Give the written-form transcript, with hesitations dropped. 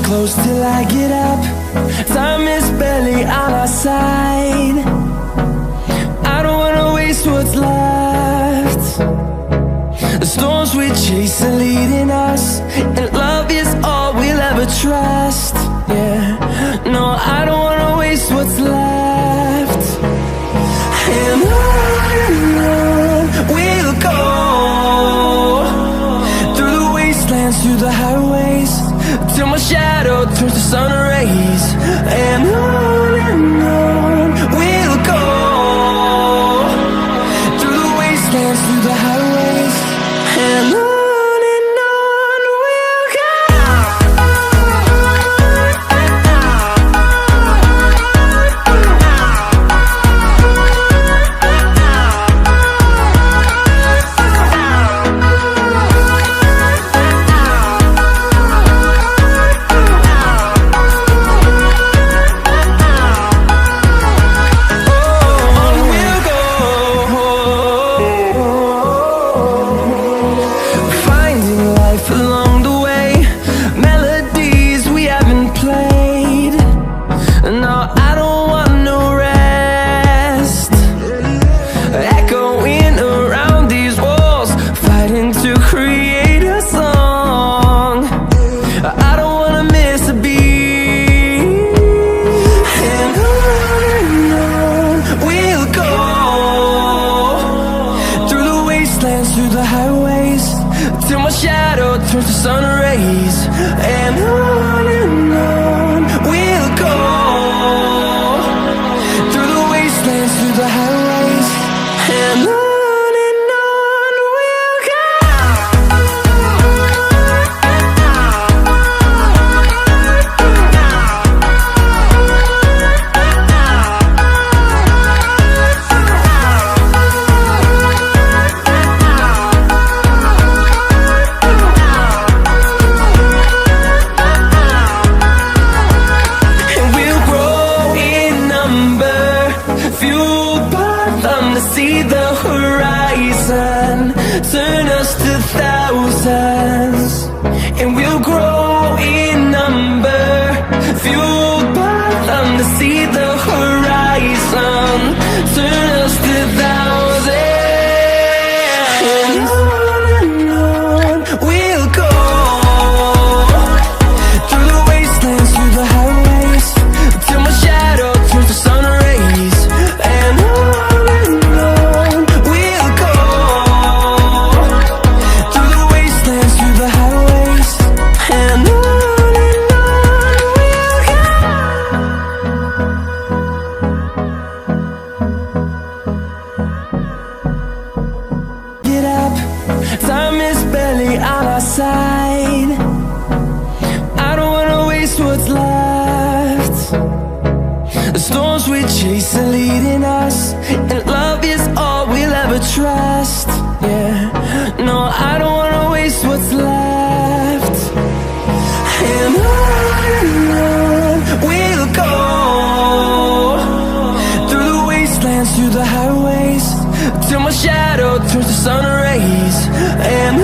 close till I get up. Time is barely on our side. I don't wanna waste what's left. The storms we chase are leading us, and love is all we'll ever trust. Yeah, no, I don't wanna waste what's left. And on we'll go, through the wastelands, through the highways, till my shadow turns to sun rays. And on we'll go, through the wastelands, through the highways, and on we'll go. Through the highways, till my shadow turns to sun rays. And on we'll go, through the wastelands, through the highways, and on we'll go. See the horizon, turn us to thousands, and we'll grow in number, fueled by them. To see the horizon, turn us to thousands, and on we'll go, through the wastelands, through the highways, till my shadow turns to sun rays. And time is barely on our side. I don't wanna waste what's left. The storms we chase are leading us, and love is all we'll ever trust. Yeah, no, I don't wanna waste what's left. And on we'll go, through the wastelands, through the highways, till my shadow turns to sun rays. And